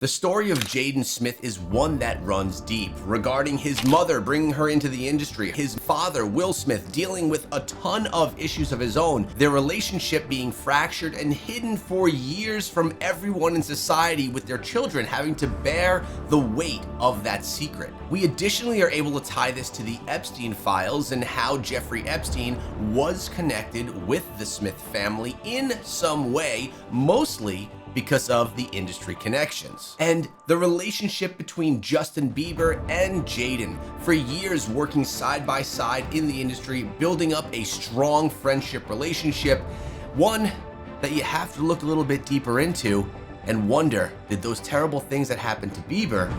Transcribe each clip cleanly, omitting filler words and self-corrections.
The story of Jaden Smith is one that runs deep, regarding his mother bringing her into the industry, his father, Will Smith, dealing with a ton of issues of his own, their relationship being fractured and hidden for years from everyone in society, with their children having to bear the weight of that secret. We additionally are able to tie this to the Epstein files and how Jeffrey Epstein was connected with the Smith family in some way, mostly because of the industry connections. And the relationship between Justin Bieber and Jaden, for years working side by side in the industry, building up a strong friendship relationship, one that you have to look a little bit deeper into and wonder, did those terrible things that happened to Bieber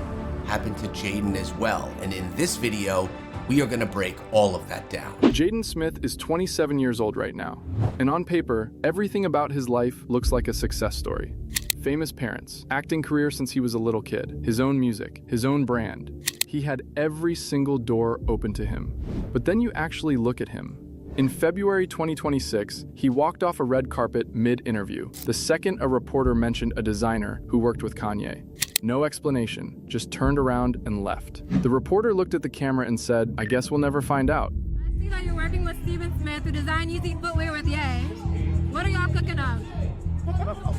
happen to Jaden as well? And in this video, we are going to break all of that down. Jaden Smith is 27 years old right now, and on paper, everything about his life looks like a success story. Famous parents, acting career since he was a little kid, his own music, his own brand. He had every single door open to him. But then you actually look at him. In February 2026, he walked off a red carpet mid-interview, the second a reporter mentioned a designer who worked with Kanye. No explanation, just turned around and left. The reporter looked at the camera and said, "I guess we'll never find out." I see that you're working with Jaden Smith to design Yeezy footwear with Ye. What are y'all cooking up?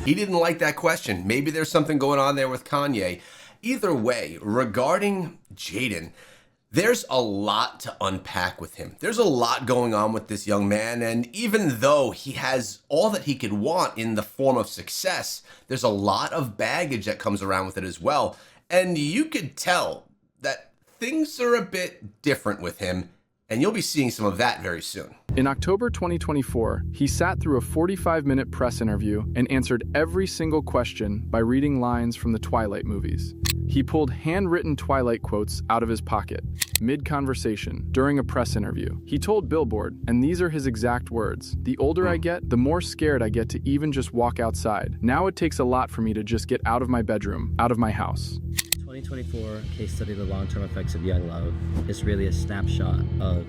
He didn't like that question. Maybe there's something going on there with Kanye. Either way, regarding Jaden, there's a lot to unpack with him. There's a lot going on with this young man, and even though he has all that he could want in the form of success, there's a lot of baggage that comes around with it as well. And you could tell that things are a bit different with him, and you'll be seeing some of that very soon. In October 2024, he sat through a 45-minute press interview and answered every single question by reading lines from the Twilight movies. He pulled handwritten Twilight quotes out of his pocket, mid-conversation, during a press interview. He told Billboard, and these are his exact words, "The older I get, the more scared I get to even just walk outside. Now it takes a lot for me to just get out of my bedroom, out of my house." 2024 case study, The Long-Term Effects of Young Love, is really a snapshot of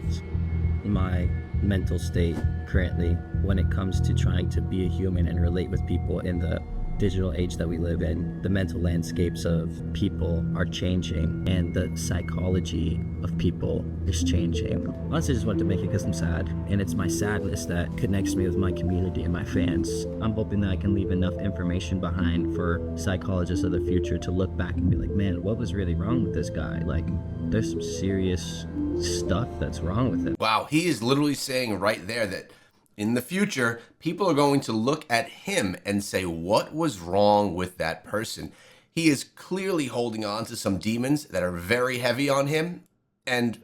my mental state currently when it comes to trying to be a human and relate with people in the digital age that we live in. The mental landscapes of people are changing, and the psychology of people is changing. Honestly, I just wanted to make it because I'm sad, and it's my sadness that connects me with my community and my fans. I'm hoping that I can leave enough information behind for psychologists of the future to look back and be like, man, what was really wrong with this guy? Like, there's some serious stuff that's wrong with him. Wow, he is literally saying right there that in the future, people are going to look at him and say, what was wrong with that person? He is clearly holding on to some demons that are very heavy on him, and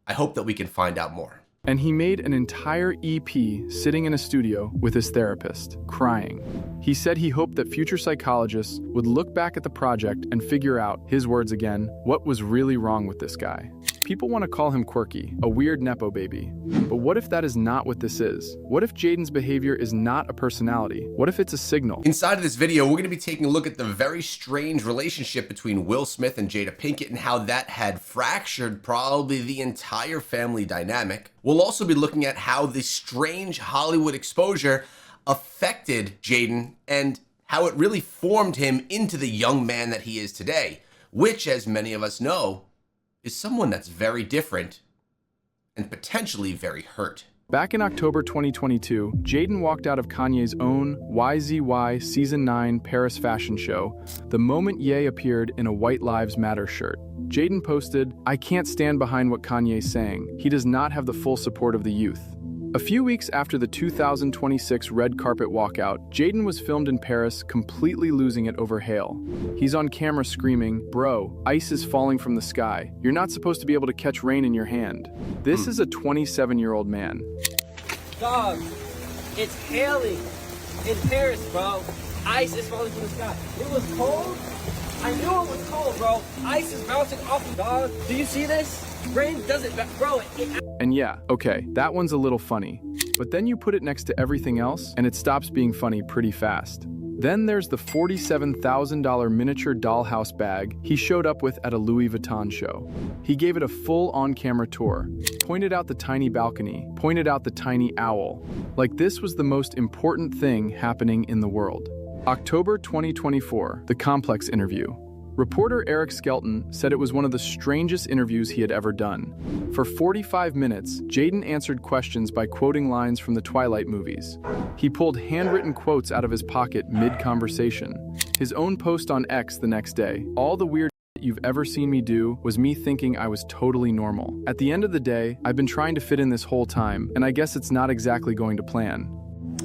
I hope that we can find out more. And he made an entire EP sitting in a studio with his therapist, crying. He said he hoped that future psychologists would look back at the project and figure out, his words again, what was really wrong with this guy. People want to call him quirky, a weird nepo baby. But what if that is not what this is? What if Jaden's behavior is not a personality? What if it's a signal? Inside of this video, we're going to be taking a look at the very strange relationship between Will Smith and Jada Pinkett and how that had fractured probably the entire family dynamic. We'll also be looking at how this strange Hollywood exposure affected Jaden and how it really formed him into the young man that he is today, which, as many of us know, is someone that's very different and potentially very hurt. Back in October 2022, Jaden walked out of Kanye's own YZY Season 9 Paris fashion show the moment Ye appeared in a White Lives Matter shirt. Jaden posted, "I can't stand behind what Kanye's saying. He does not have the full support of the youth." A few weeks after the 2026 red carpet walkout, Jaden was filmed in Paris, completely losing it over hail. He's on camera screaming, "Bro, ice is falling from the sky. You're not supposed to be able to catch rain in your hand." This is a 27-year-old man. Dog, it's hailing in Paris, bro. Ice is falling from the sky. It was cold. I knew it was cold, bro. Ice is bouncing off the dog. Do you see this? Rain doesn't, bro. And yeah, okay, that one's a little funny. But then you put it next to everything else, and it stops being funny pretty fast. Then there's the $47,000 miniature dollhouse bag he showed up with at a Louis Vuitton show. He gave it a full on-camera tour, pointed out the tiny balcony, pointed out the tiny owl. Like this was the most important thing happening in the world. October 2024, The Complex interview. Reporter Eric Skelton said it was one of the strangest interviews he had ever done. For 45 minutes, Jaden answered questions by quoting lines from the Twilight movies. He pulled handwritten quotes out of his pocket mid-conversation. His own post on X the next day, "All the weird you've ever seen me do was me thinking I was totally normal. At the end of the day, I've been trying to fit in this whole time, and I guess it's not exactly going to plan."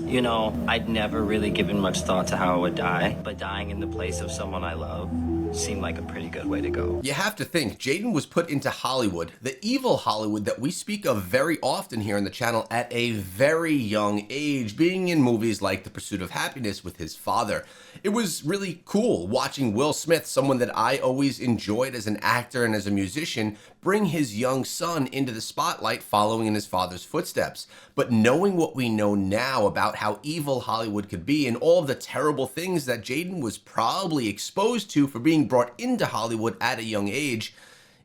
You know, I'd never really given much thought to how I would die, but dying in the place of someone I love seemed like a pretty good way to go. You have to think, Jaden was put into Hollywood, the evil Hollywood that we speak of very often here on the channel, at a very young age, being in movies like The Pursuit of Happiness with his father. It was really cool watching Will Smith, someone that I always enjoyed as an actor and as a musician, bring his young son into the spotlight following in his father's footsteps. But knowing what we know now about how evil Hollywood could be and all of the terrible things that Jaden was probably exposed to for being brought into Hollywood at a young age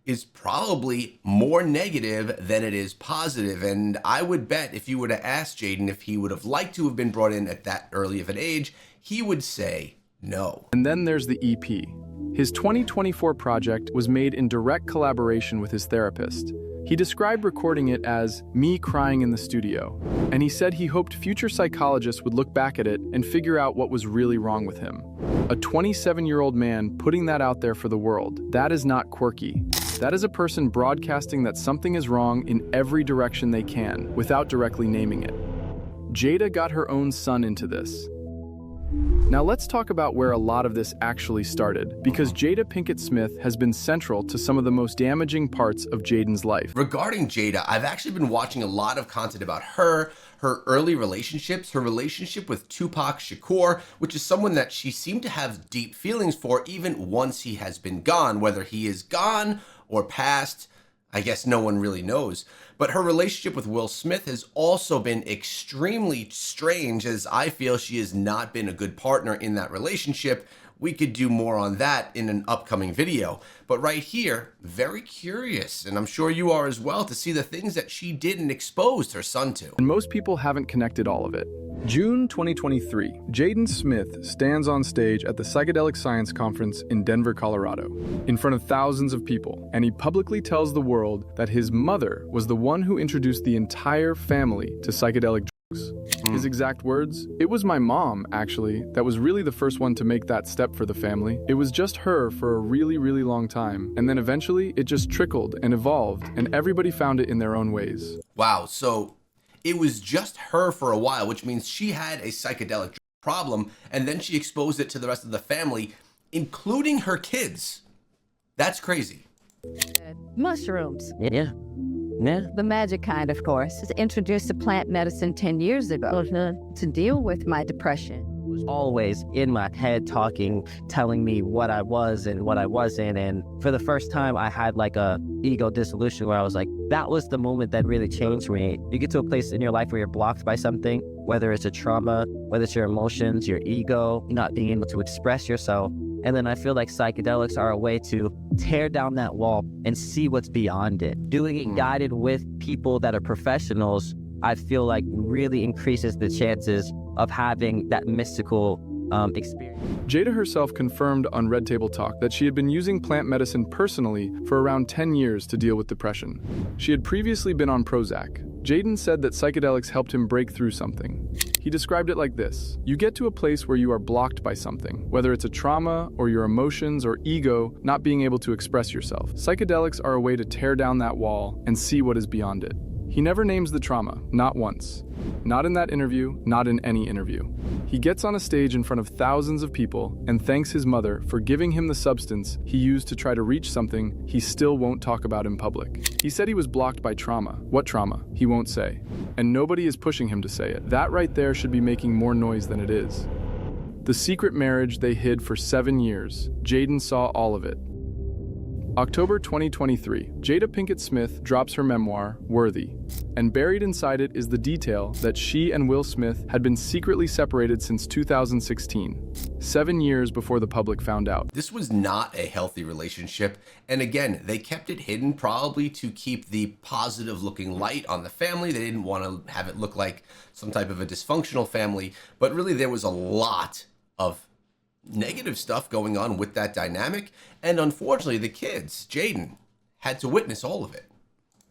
is probably more negative than it is positive. And I would bet if you were to ask Jaden if he would have liked to have been brought in at that early of an age, he would say no. And then there's the EP. His 2024 project was made in direct collaboration with his therapist. He described recording it as me crying in the studio, and he said he hoped future psychologists would look back at it and figure out what was really wrong with him. A 27-year-old man putting that out there for the world, that is not quirky. That is a person broadcasting that something is wrong in every direction they can, without directly naming it. Jada got her own son into this. Now let's talk about where a lot of this actually started, because Jada Pinkett Smith has been central to some of the most damaging parts of Jaden's life. Regarding Jada, I've actually been watching a lot of content about her early relationships, her relationship with Tupac Shakur, which is someone that she seemed to have deep feelings for even once he has been gone. Whether he is gone or passed, I guess no one really knows. But her relationship with Will Smith has also been extremely strange, as I feel she has not been a good partner in that relationship. We could do more on that in an upcoming video. But right here, very curious, and I'm sure you are as well, to see the things that she did and exposed her son to. And most people haven't connected all of it. June 2023, Jaden Smith stands on stage at the Psychedelic Science Conference in Denver, Colorado, in front of thousands of people, and he publicly tells the world that his mother was the one who introduced the entire family to psychedelic drugs. His exact words, "It was my mom, actually, that was really the first one to make that step for the family. It was just her for a really, really long time, and then eventually it just trickled and evolved, and everybody found it in their own ways." Wow, so it was just her for a while, which means she had a psychedelic problem, and then she exposed it to the rest of the family, including her kids. That's crazy. Mushrooms. Yeah. Yeah. The magic kind, of course. Introduced to plant medicine 10 years ago to deal with my depression. Was always in my head talking, telling me what I was and what I wasn't. And for the first time, I had like a ego dissolution where I was like, that was the moment that really changed me. You get to a place in your life where you're blocked by something, whether it's a trauma, whether it's your emotions, your ego, not being able to express yourself. And then I feel like psychedelics are a way to tear down that wall and see what's beyond it. Doing it guided with people that are professionals, I feel like really increases the chances of having that mystical experience. Jada herself confirmed on Red Table Talk that she had been using plant medicine personally for around 10 years to deal with depression. She had previously been on Prozac. Jaden said that psychedelics helped him break through something. He described it like this: you get to a place where you are blocked by something, whether it's a trauma or your emotions or ego not being able to express yourself. Psychedelics are a way to tear down that wall and see what is beyond it. He never names the trauma, not once. Not in that interview, not in any interview. He gets on a stage in front of thousands of people and thanks his mother for giving him the substance he used to try to reach something he still won't talk about in public. He said he was blocked by trauma. What trauma? He won't say. And nobody is pushing him to say it. That right there should be making more noise than it is. The secret marriage they hid for 7 years. Jaden saw all of it. October 2023, Jada Pinkett Smith drops her memoir, Worthy, and buried inside it is the detail that she and Will Smith had been secretly separated since 2016, 7 years before the public found out. This was not a healthy relationship, and again, they kept it hidden probably to keep the positive looking light on the family. They didn't want to have it look like some type of a dysfunctional family, but really there was a lot of negative stuff going on with that dynamic. And unfortunately, the kids, Jaden, had to witness all of it.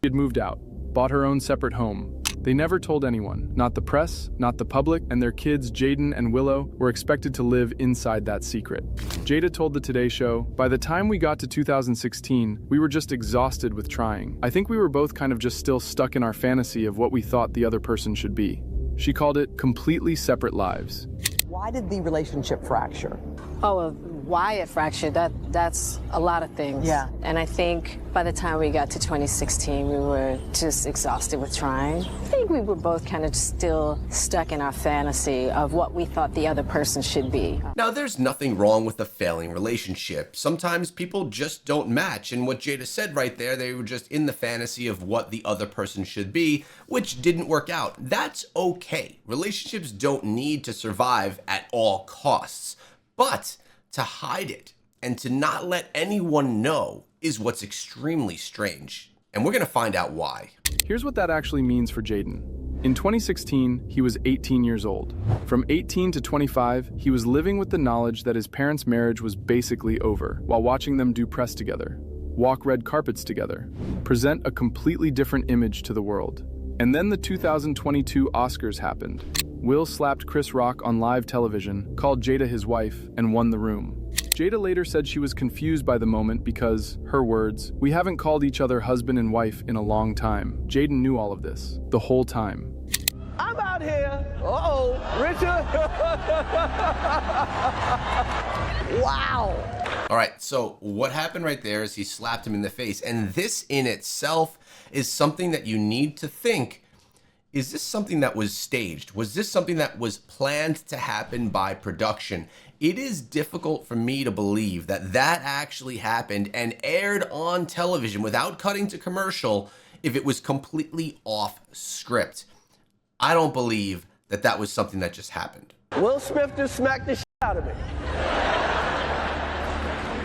She had moved out, bought her own separate home. They never told anyone, not the press, not the public, and their kids, Jaden and Willow, were expected to live inside that secret. Jada told the Today Show, "By the time we got to 2016, we were just exhausted with trying. I think we were both kind of just still stuck in our fantasy of what we thought the other person should be." She called it completely separate lives. Why did the relationship fracture? Oh, why it fractured, that's a lot of things. Yeah. And I think by the time we got to 2016, we were just exhausted with trying. I think we were both kind of still stuck in our fantasy of what we thought the other person should be. Now, there's nothing wrong with a failing relationship. Sometimes people just don't match, and what Jada said right there, they were just in the fantasy of what the other person should be, which didn't work out. That's okay. Relationships don't need to survive at all costs, but to hide it and to not let anyone know is what's extremely strange. And we're going to find out why. Here's what that actually means for Jaden. In 2016, he was 18 years old. From 18 to 25, he was living with the knowledge that his parents' marriage was basically over, while watching them do press together, walk red carpets together, present a completely different image to the world. And then the 2022 Oscars happened. Will slapped Chris Rock on live television, called Jada his wife, and won the room. Jada later said she was confused by the moment because, her words, "We haven't called each other husband and wife in a long time." Jaden knew all of this, the whole time. I'm out here. Uh-oh, Richard. Wow. All right, so what happened right there is he slapped him in the face. And this in itself is something that you need to think, is this something that was staged? Was this something that was planned to happen by production? It is difficult for me to believe that that actually happened and aired on television without cutting to commercial if it was completely off script. I don't believe that that was something that just happened. Will Smith just smacked the shit out of me.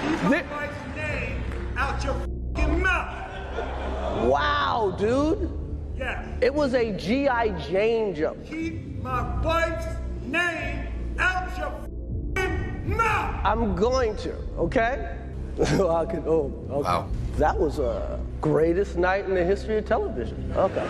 Keep my wife's name out your fucking mouth. Wow, dude. Yes. It was a G.I. Jane jump. Keep my wife's name out your fucking mouth. I'm going to, okay? Okay. Wow. That was a greatest night in the history of television. Okay.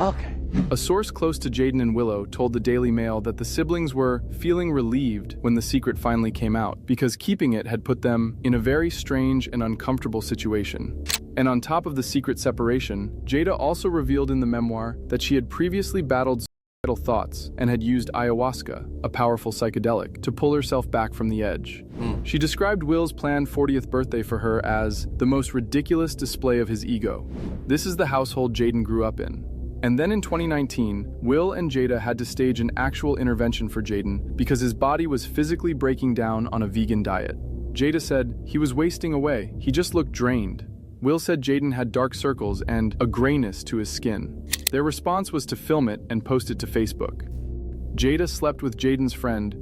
Okay. A source close to Jaden and Willow told the Daily Mail that the siblings were feeling relieved when the secret finally came out, because keeping it had put them in a very strange and uncomfortable situation. And on top of the secret separation, Jada also revealed in the memoir that she had previously battled suicidal thoughts and had used ayahuasca, a powerful psychedelic, to pull herself back from the edge. She described Will's planned 40th birthday for her as the most ridiculous display of his ego. This is the household Jaden grew up in. And then in 2019, Will and Jada had to stage an actual intervention for Jaden because his body was physically breaking down on a vegan diet. Jada said he was wasting away, he just looked drained. Will said Jaden had dark circles and a grayness to his skin. Their response was to film it and post it to Facebook. Jada slept with Jaden's friend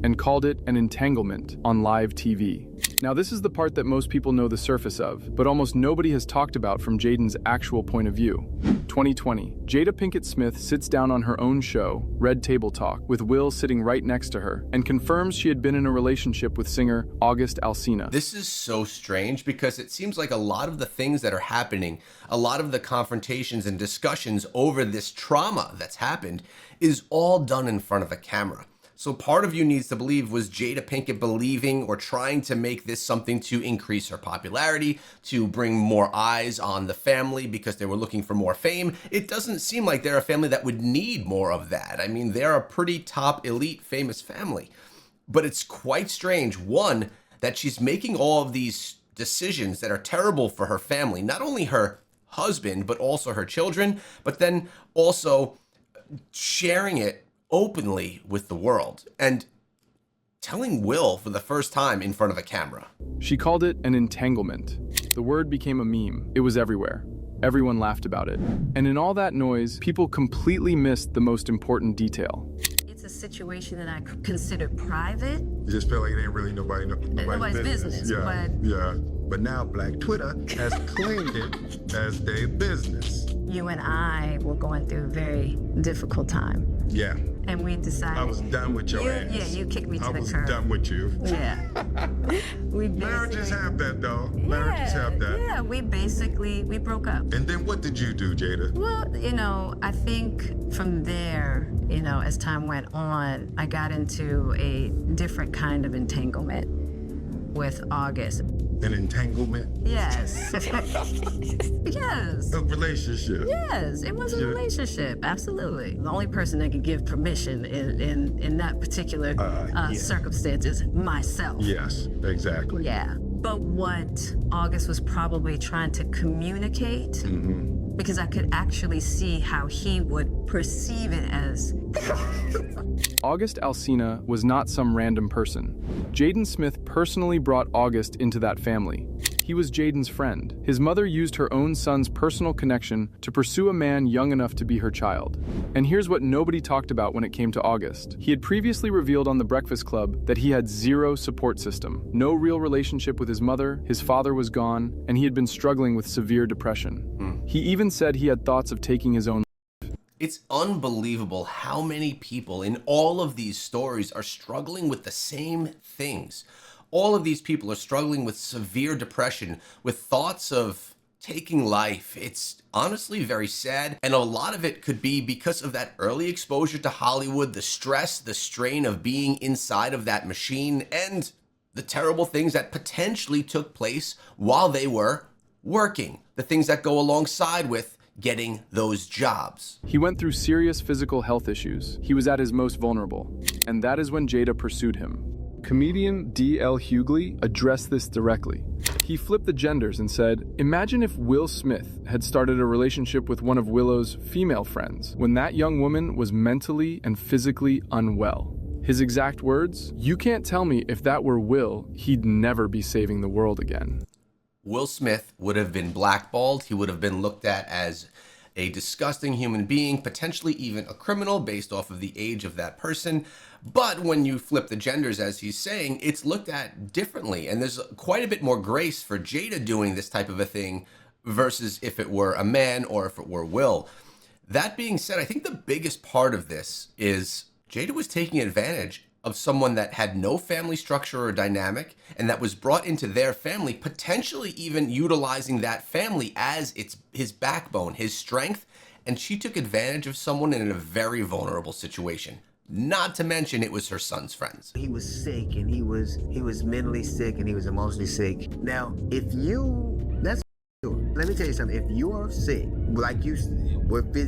and called it an entanglement on live TV. Now this is the part that most people know the surface of, but almost nobody has talked about from Jaden's actual point of view. 2020, Jada Pinkett Smith sits down on her own show, Red Table Talk, with Will sitting right next to her, and confirms she had been in a relationship with singer August Alsina. This is so strange because it seems like a lot of the things that are happening, a lot of the confrontations and discussions over this trauma that's happened is all done in front of a camera. So part of you needs to believe, was Jada Pinkett believing or trying to make this something to increase her popularity, to bring more eyes on the family because they were looking for more fame? It doesn't seem like they're a family that would need more of that. I mean, they're a pretty top, elite, famous family. But it's quite strange, one, that she's making all of these decisions that are terrible for her family, not only her husband, but also her children, but then also sharing it openly with the world and telling Will for the first time in front of a camera. She called it an entanglement. The word became a meme. It was everywhere. Everyone laughed about it. And in all that noise, people completely missed the most important detail. It's a situation that I consider private. You just feel like it ain't really nobody's business. Yeah, But yeah. But now Black Twitter has claimed it as their business. You and I were going through a very difficult time. Yeah. And we decided... I was done with your ass. Yeah, you kicked me to the curb. I was done with you. Yeah. Marriages have that, though. Marriages have that. Yeah, we broke up. And then what did you do, Jada? Well, I think from there, as time went on, I got into a different kind of entanglement with August. An entanglement? Yes. Yes. A relationship? Yes, it was a relationship, absolutely. The only person that could give permission in that particular circumstance is myself. Yes, exactly. Yeah. But what August was probably trying to communicate, because I could actually see how he would perceive it as... August Alsina was not some random person. Jaden Smith personally brought August into that family. He was Jaden's friend. His mother used her own son's personal connection to pursue a man young enough to be her child. And here's what nobody talked about when it came to August. He had previously revealed on The Breakfast Club that he had zero support system, no real relationship with his mother, his father was gone, and he had been struggling with severe depression. He even said he had thoughts of taking his own. It's unbelievable how many people in all of these stories are struggling with the same things. All of these people are struggling with severe depression, with thoughts of taking life. It's honestly very sad, and a lot of it could be because of that early exposure to Hollywood, the stress, the strain of being inside of that machine, and the terrible things that potentially took place while they were working, the things that go alongside with getting those jobs. He went through serious physical health issues. He was at his most vulnerable, and that is when Jada pursued him. Comedian D.L. Hughley addressed this directly. He flipped the genders and said, "Imagine if Will Smith had started a relationship with one of Willow's female friends when that young woman was mentally and physically unwell." His exact words, "You can't tell me if that were Will, he'd never be saving the world again." Will Smith would have been blackballed. He would have been looked at as a disgusting human being, potentially even a criminal based off of the age of that person. But when you flip the genders, as he's saying, it's looked at differently. And there's quite a bit more grace for Jada doing this type of a thing versus if it were a man or if it were Will. That being said, I think the biggest part of this is Jada was taking advantage of someone that had no family structure or dynamic and that was brought into their family, potentially even utilizing that family as his backbone, his strength, and she took advantage of someone in a very vulnerable situation. Not to mention it was her son's friends. He was sick, and he was mentally sick, and he was emotionally sick. Now, let me tell you something. If you are sick, like you said,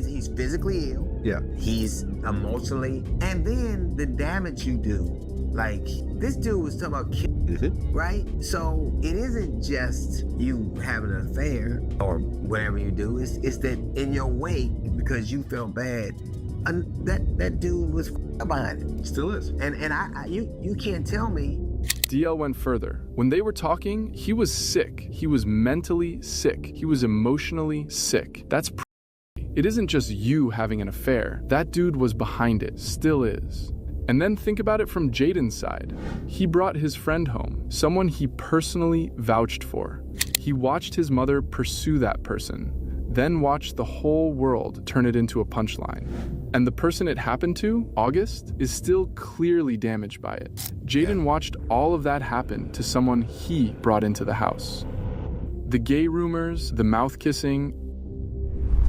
he's physically ill. Yeah. He's emotionally, and then the damage you do. Like, this dude was talking about killing, right? So it isn't just you having an affair or whatever you do. It's that in your wake, because you felt bad, that dude was behind it. Still is. And you can't tell me. DL went further. When they were talking, he was sick. He was mentally sick. He was emotionally sick. That's It isn't just you having an affair. That dude was behind it, still is. And then think about it from Jaden's side. He brought his friend home, someone he personally vouched for. He watched his mother pursue that person, then watched the whole world turn it into a punchline. And the person it happened to, August, is still clearly damaged by it. Jaden watched all of that happen to someone he brought into the house. The gay rumors, the mouth kissing,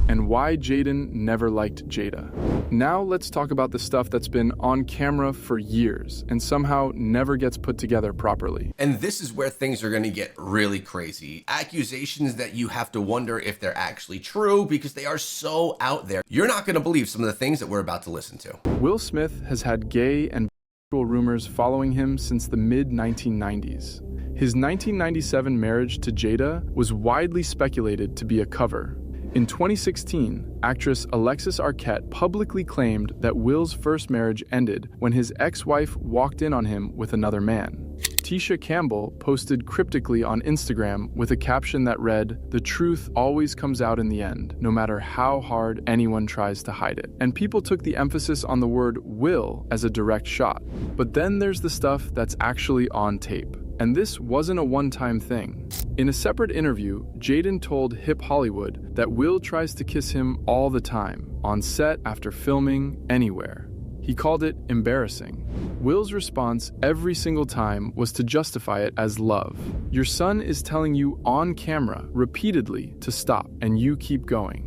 and why Jaden never liked Jada. Now let's talk about the stuff that's been on camera for years and somehow never gets put together properly. And this is where things are going to get really crazy. Accusations that you have to wonder if they're actually true because they are so out there. You're not going to believe some of the things that we're about to listen to. Will Smith has had gay and bisexual rumors following him since the mid-1990s. His 1997 marriage to Jada was widely speculated to be a cover. In 2016, actress Alexis Arquette publicly claimed that Will's first marriage ended when his ex-wife walked in on him with another man. Tisha Campbell posted cryptically on Instagram with a caption that read, "The truth always comes out in the end, no matter how hard anyone tries to hide it." And people took the emphasis on the word will as a direct shot. But then there's the stuff that's actually on tape. And this wasn't a one-time thing. In a separate interview, Jaden told Hip Hollywood that Will tries to kiss him all the time, on set, after filming, anywhere. He called it embarrassing. Will's response every single time was to justify it as love. Your son is telling you on camera repeatedly to stop, and you keep going.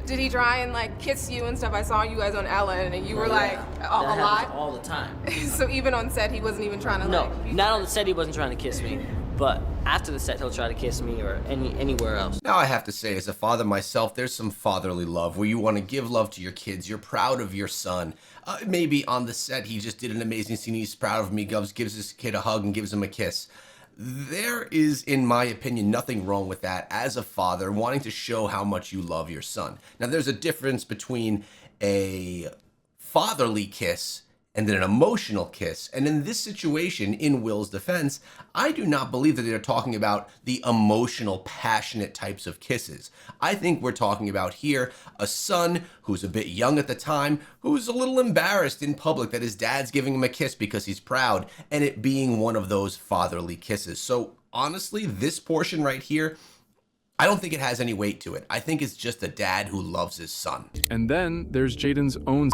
Did he try and like kiss you and stuff? I saw you guys on Ellen and you were like a lot? All the time. So even on set he wasn't even trying to not on the set he wasn't trying to kiss me, but after the set he'll try to kiss me or anywhere else. Now I have to say, as a father myself, there's some fatherly love where you want to give love to your kids. You're proud of your son. Maybe on the set he just did an amazing scene. He's proud of me, gives his kid a hug and gives him a kiss. There is, in my opinion, nothing wrong with that as a father wanting to show how much you love your son. Now, there's a difference between a fatherly kiss and then an emotional kiss. And in this situation, in Will's defense, I do not believe that they're talking about the emotional, passionate types of kisses. I think we're talking about here a son who's a bit young at the time, who's a little embarrassed in public that his dad's giving him a kiss because he's proud, and it being one of those fatherly kisses. So honestly, this portion right here, I don't think it has any weight to it. I think it's just a dad who loves his son. And then there's Jaden's own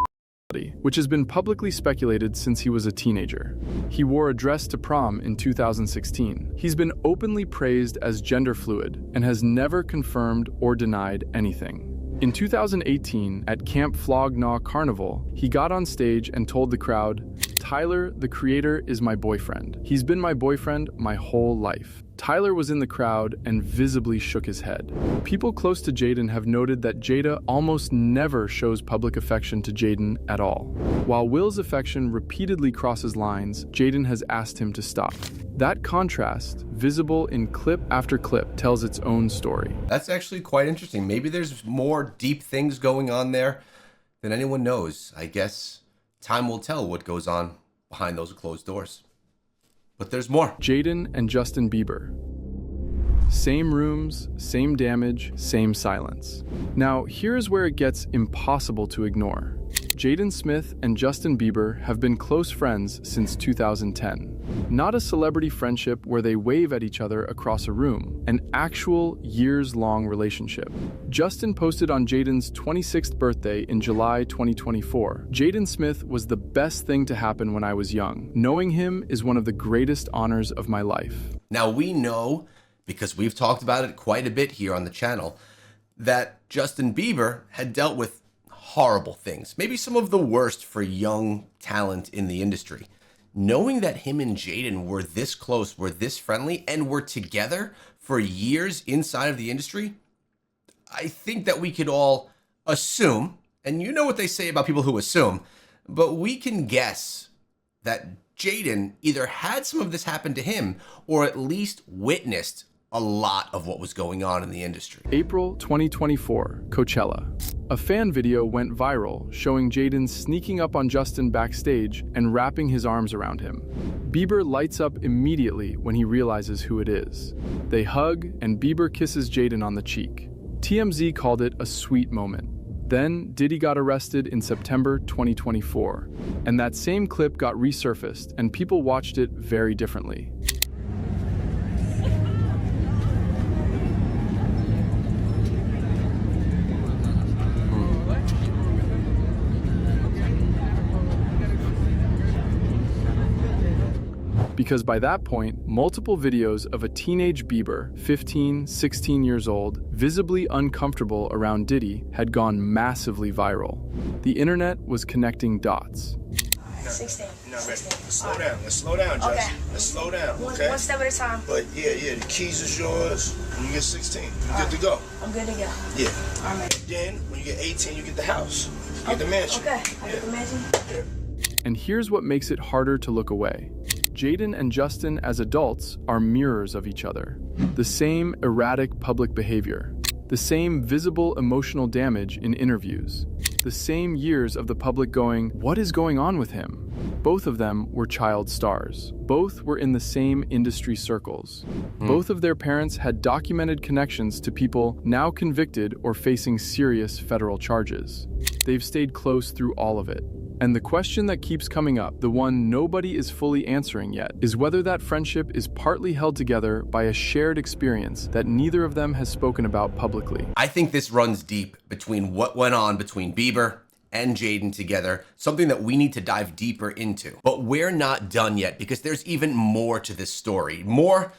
which has been publicly speculated since he was a teenager. He wore a dress to prom in 2016. He's been openly praised as gender fluid and has never confirmed or denied anything. In 2018, at Camp Flog Gnaw Carnival, he got on stage and told the crowd, "Tyler, the creator, is my boyfriend. He's been my boyfriend my whole life." Tyler was in the crowd and visibly shook his head. People close to Jaden have noted that Jada almost never shows public affection to Jaden at all. While Will's affection repeatedly crosses lines, Jaden has asked him to stop. That contrast, visible in clip after clip, tells its own story. That's actually quite interesting. Maybe there's more deep things going on there than anyone knows. I guess time will tell what goes on behind those closed doors. But there's more. Jaden and Justin Bieber. Same rooms, same damage, same silence. Now, here's where it gets impossible to ignore. Jaden Smith and Justin Bieber have been close friends since 2010. Not a celebrity friendship where they wave at each other across a room, an actual years-long relationship. Justin posted on Jaden's 26th birthday in July 2024. Jaden Smith was the best thing to happen when I was young. Knowing him is one of the greatest honors of my life. Now we know, because we've talked about it quite a bit here on the channel, that Justin Bieber had dealt with horrible things, maybe some of the worst for young talent in the industry. Knowing that him and Jaden were this close, were this friendly, and were together for years inside of the industry, I think that we could all assume, and you know what they say about people who assume, but we can guess that Jaden either had some of this happen to him or at least witnessed a lot of what was going on in the industry. April 2024, Coachella. A fan video went viral showing Jaden sneaking up on Justin backstage and wrapping his arms around him. Bieber lights up immediately when he realizes who it is. They hug and Bieber kisses Jaden on the cheek. TMZ called it a sweet moment. Then Diddy got arrested in September 2024, and that same clip got resurfaced and people watched it very differently. Because by that point, multiple videos of a teenage Bieber, 15, 16 years old, visibly uncomfortable around Diddy, had gone massively viral. The internet was connecting dots. 16. You're not ready. Let's slow down. Let's slow down, Justin. Okay. Let's slow down, okay? One step at a time. But yeah, the keys is yours. When you get 16, you're good to go. I'm good to go. Yeah. All right. Then, when you get 18, you get the house. You get the mansion. Okay. I get the mansion. Yeah. And here's what makes it harder to look away. Jaden and Justin as adults are mirrors of each other. The same erratic public behavior. The same visible emotional damage in interviews. The same years of the public going, "What is going on with him?" Both of them were child stars. Both were in the same industry circles. Both of their parents had documented connections to people now convicted or facing serious federal charges. They've stayed close through all of it. And the question that keeps coming up, the one nobody is fully answering yet, is whether that friendship is partly held together by a shared experience that neither of them has spoken about publicly. I think this runs deep between what went on between Bieber and Jaden together, something that we need to dive deeper into. But we're not done yet because there's even more to this story, more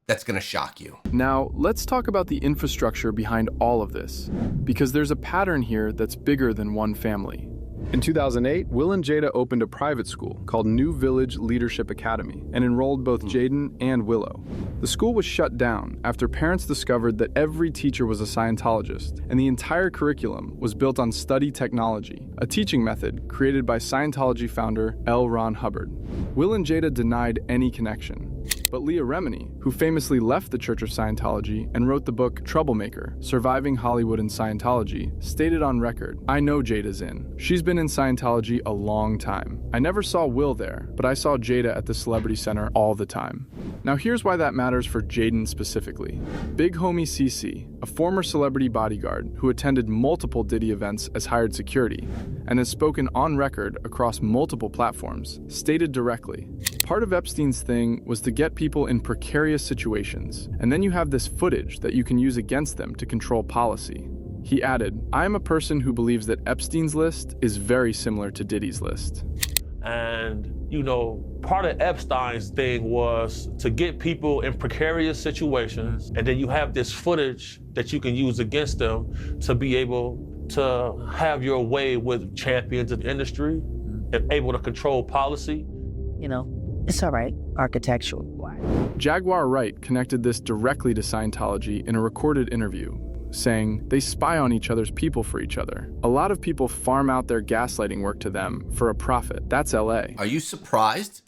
that's gonna shock you. Now, let's talk about the infrastructure behind all of this, because there's a pattern here that's bigger than one family. In 2008, Will and Jada opened a private school called New Village Leadership Academy and enrolled both Jaden and Willow. The school was shut down after parents discovered that every teacher was a Scientologist, and the entire curriculum was built on study technology, a teaching method created by Scientology founder L. Ron Hubbard. Will and Jada denied any connection. But Leah Remini, who famously left the Church of Scientology and wrote the book Troublemaker, Surviving Hollywood and Scientology, stated on record, "I know Jada's in. She's been in Scientology a long time. I never saw Will there, but I saw Jada at the Celebrity Center all the time." Now here's why that matters for Jaden specifically. Big homie CC, a former celebrity bodyguard who attended multiple Diddy events as hired security, and has spoken on record across multiple platforms, stated directly, "Part of Epstein's thing was to get people in precarious situations, and then you have this footage that you can use against them to control policy." He added, "I am a person who believes that Epstein's list is very similar to Diddy's list." And, you know, part of Epstein's thing was to get people in precarious situations, and then you have this footage that you can use against them to be able to have your way with champions of the industry and able to control policy. You know, it's all right, architectural. Jaguar Wright connected this directly to Scientology in a recorded interview, saying they spy on each other's people for each other. A lot of people farm out their gaslighting work to them for a profit. That's LA. Are you surprised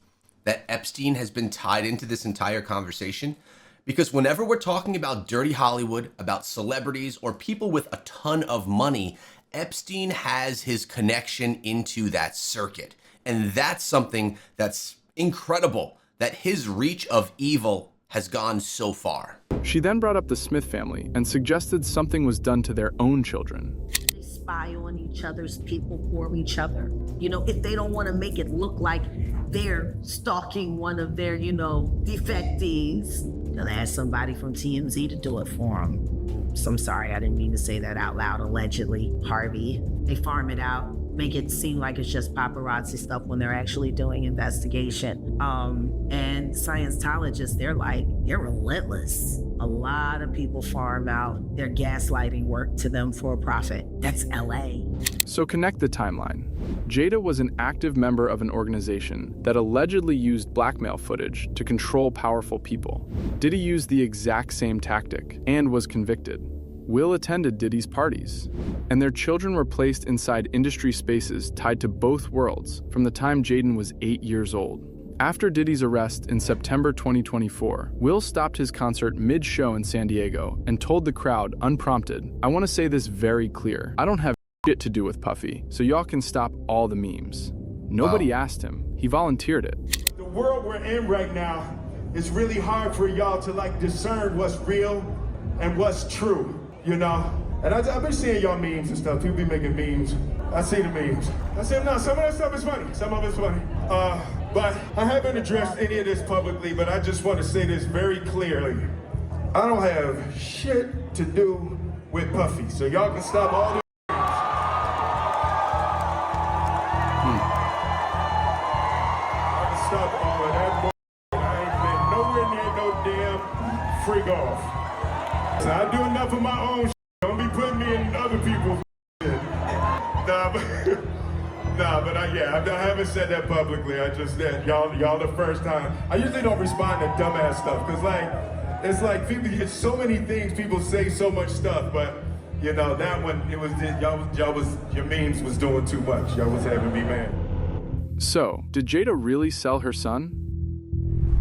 that Epstein has been tied into this entire conversation? Because whenever we're talking about dirty Hollywood, about celebrities, or people with a ton of money, Epstein has his connection into that circuit. And that's something that's incredible, that his reach of evil has gone so far. She then brought up the Smith family and suggested something was done to their own children. They spy on each other's people for each other. You know, if they don't want to make it look like they're stalking one of their, defectees, they'll ask somebody from TMZ to do it for them. So I'm sorry, I didn't mean to say that out loud, allegedly. Harvey, they farm it out, make it seem like it's just paparazzi stuff when they're actually doing investigation. And Scientologists, they're relentless. A lot of people farm out their gaslighting work to them for a profit. That's LA. So connect the timeline. Jada was an active member of an organization that allegedly used blackmail footage to control powerful people. Diddy used the exact same tactic and was convicted. Will attended Diddy's parties, and their children were placed inside industry spaces tied to both worlds from the time Jaden was 8 years old. After Diddy's arrest in September 2024, Will stopped his concert mid-show in San Diego and told the crowd, unprompted, "I want to say this very clear. I don't have shit to do with Puffy, so y'all can stop all the memes." Nobody asked him. He volunteered it. The world we're in right now, it's really hard for y'all to discern what's real and what's true. And I've been seeing y'all memes and stuff. People be making memes. I see the memes. I said, no, some of that stuff is funny. Some of it's funny. But I haven't addressed any of this publicly, but I just want to say this very clearly. I don't have shit to do with Puffy, so y'all can stop all the I can stop all of that. I ain't been nowhere near no damn freak off. So I do enough of my own shit. Don't be putting me in other people's shit. But I haven't said that publicly. I just said y'all the first time. I usually don't respond to dumbass stuff because people. It's so many things people say, so much stuff. But that one, it was your memes was doing too much. Y'all was having me mad. So, did Jada really sell her son?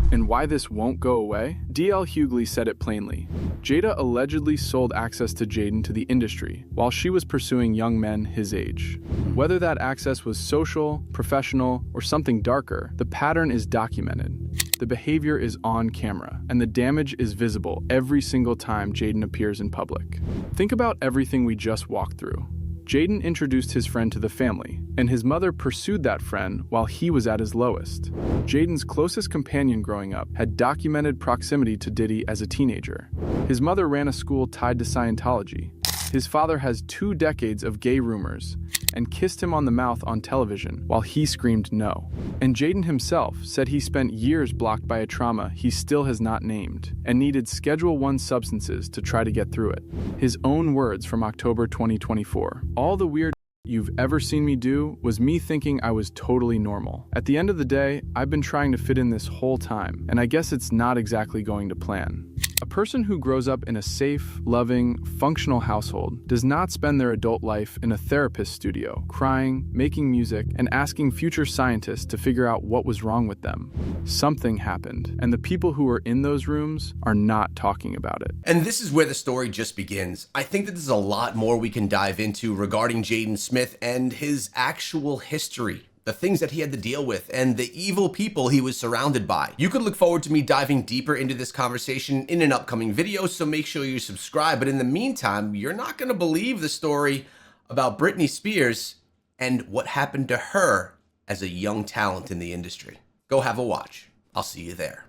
And why this won't go away? D.L. Hughley said it plainly. Jada allegedly sold access to Jaden to the industry while she was pursuing young men his age. Whether that access was social, professional, or something darker, the pattern is documented. The behavior is on camera, and the damage is visible every single time Jaden appears in public. Think about everything we just walked through. Jaden introduced his friend to the family, and his mother pursued that friend while he was at his lowest. Jaden's closest companion growing up had documented proximity to Diddy as a teenager. His mother ran a school tied to Scientology. His father has 2 decades of gay rumors and kissed him on the mouth on television while he screamed no. And Jaden himself said he spent years blocked by a trauma he still has not named and needed Schedule I substances to try to get through it. His own words from October 2024. All the weird you've ever seen me do was me thinking I was totally normal. At the end of the day, I've been trying to fit in this whole time, and I guess it's not exactly going to plan. A person who grows up in a safe, loving, functional household does not spend their adult life in a therapist studio, crying, making music, and asking future scientists to figure out what was wrong with them. Something happened, and the people who are in those rooms are not talking about it. And this is where the story just begins. I think that there's a lot more we can dive into regarding Jaden Smith and his actual history, the things that he had to deal with, and the evil people he was surrounded by. You could look forward to me diving deeper into this conversation in an upcoming video, so make sure you subscribe. But in the meantime, you're not going to believe the story about Britney Spears and what happened to her as a young talent in the industry. Go have a watch. I'll see you there.